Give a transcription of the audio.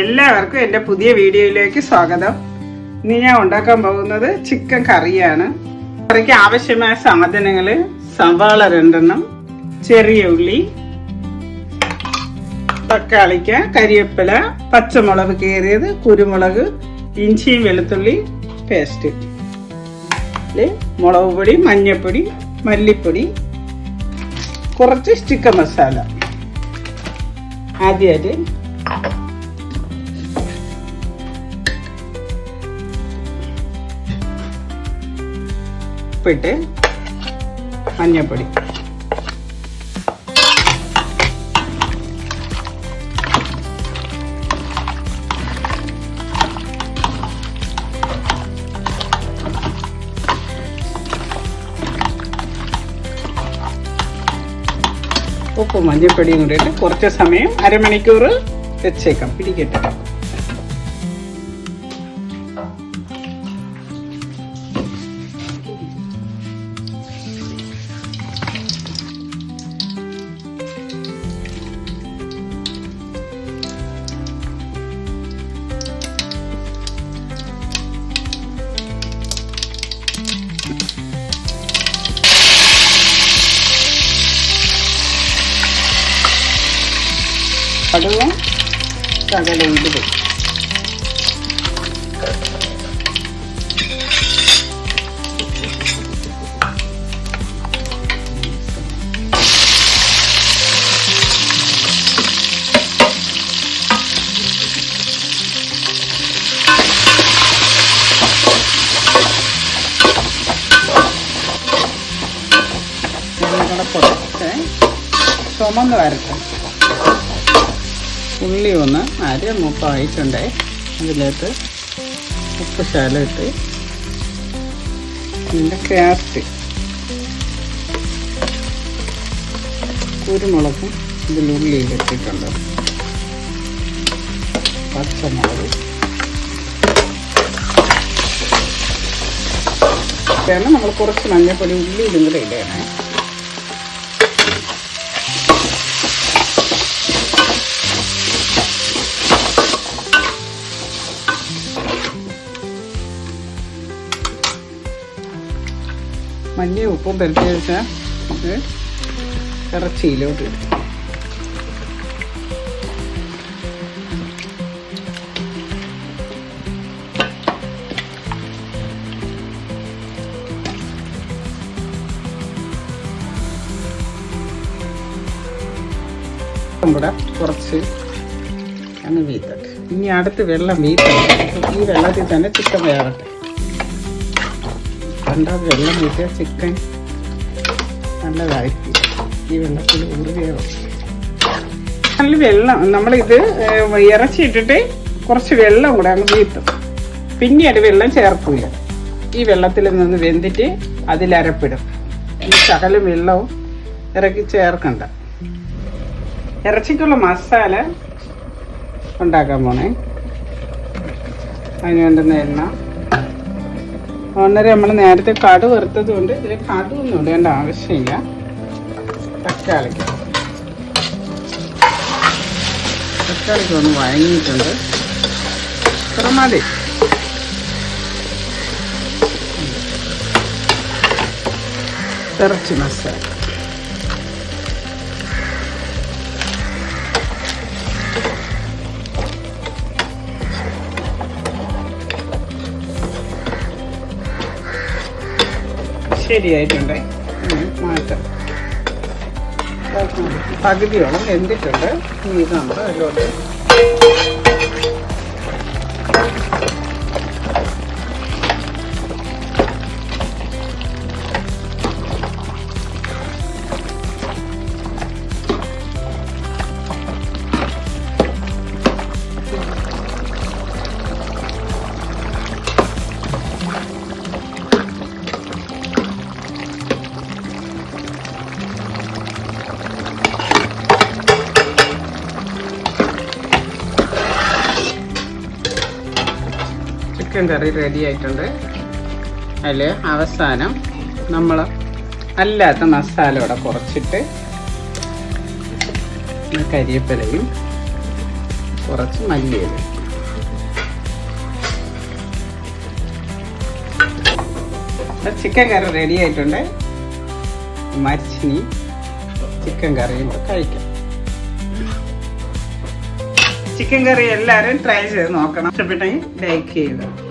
എല്ലാവർക്കും എൻ്റെ പുതിയ വീഡിയോയിലേക്ക് സ്വാഗതം. ഇന്ന് ഞാൻ ഉണ്ടാക്കാൻ പോകുന്നത് ചിക്കൻ കറിയാണ്. കറിക്ക് ആവശ്യമായ സാധനങ്ങൾ: സവാള 2 എണ്ണം, ചെറിയ ഉള്ളി, തക്കാളിക്ക, കരിവേപ്പില, പച്ചമുളക് കീറിയത്, കുരുമുളക്, ഇഞ്ചി വെളുത്തുള്ളി പേസ്റ്റ്, മുളക് പൊടി, മഞ്ഞൾപ്പൊടി, മല്ലിപ്പൊടി, കുറച്ച് ചിക്കൻ മസാല. ആദ്യമായിട്ട് ഉപ്പിട്ട് മഞ്ഞൾപ്പൊടി, ഉപ്പ് മഞ്ഞൾപ്പൊടിയും കൂടിയിട്ട് കുറച്ച് സമയം അരമണിക്കൂർ വെച്ചേക്കാം, പിടിക്കട്ടെ. കടുവും ശകലം ഇടും. കുറച്ച് ചുമന്ന് വരട്ടെ. ഉള്ളി ഒന്ന് മൂപ്പായിട്ടുണ്ട്. അതിലേക്ക് ഉപ്പ് ശകലം ഇട്ട് പിന്നെ ക്യാരറ്റ്, കുരുമുളകും ഇതിലുള്ളിയിലിട്ടിട്ടുണ്ട്, പച്ചമുളക് ഇട്ടാണ്. നമ്മൾ കുറച്ച് മഞ്ഞൾപ്പൊടി ഉള്ളിയിലും കൂടെ ഇടണേ. മഞ്ഞയും ഉപ്പും പുരട്ടി വെച്ചാൽ ഇത് ഇറച്ചിയിലോട്ട് ഇടും. കൂടെ കുറച്ച് അങ്ങ് വീത്തട്ടെ. ഇനി അടുത്ത് വെള്ളം വീത്തട്ടെ. ഈ വെള്ളത്തിൽ തന്നെ ചിക്കൻ വേവട്ടെ. രണ്ടാമത് വെള്ളം വീട്ടിയ ചിക്കൻ നല്ലതായിരിക്കും. ഈ വെള്ളത്തിൽ ഊറുകയോ നല്ല വെള്ളം നമ്മളിത് ഇറച്ചിട്ടിട്ട് കുറച്ച് വെള്ളം കൂടെ അങ്ങ് വീത്തും. പിന്നീട് വെള്ളം ചേർക്കില്ല. ഈ വെള്ളത്തിൽ നിന്ന് വെന്തിട്ട് അതിലരപ്പിടും. ഈ ശകലം വെള്ളവും ഇറക്കി ചേർക്കണ്ട. ഇറച്ചിക്കുള്ള മസാല ഉണ്ടാക്കാൻ പോണേ. അതിന് വേണ്ടുന്ന എണ്ണ. ഒന്നര നമ്മൾ നേരത്തെ കടു വറുത്തത് കൊണ്ട് ഇതിൽ കടുവൊന്നും ഇടേണ്ട ആവശ്യമില്ല. തക്കാളിക്ക് ഒന്ന് വഴങ്ങിയിട്ടുണ്ട്. ഇത്ര മതി. ഇറച്ചി മസാല ശരിയായിട്ടുണ്ട്. മാറ്റാം. പകുതിയോളം വെന്തിട്ടുണ്ട്. ഇത് നമ്മൾ അതിലോട്ട് ചിക്കൻ കറി റെഡി ആയിട്ടുണ്ട്. അതിൽ അവസാനം നമ്മൾ അല്ലാത്ത മസാല ഇവിടെ കുറച്ചിട്ട് കരിവേപ്പിലയും കുറച്ച് മല്ലിയില. ചിക്കൻ കറി റെഡി ആയിട്ടുണ്ട്. മരിച്ചിനി ചിക്കൻ കറിയും കഴിക്കാം. ചിക്കൻ കറി എല്ലാവരും ട്രൈ ചെയ്ത് നോക്കണം. ഇഷ്ടപ്പെട്ടെങ്കിൽ ലൈക്ക് ചെയ്യുക.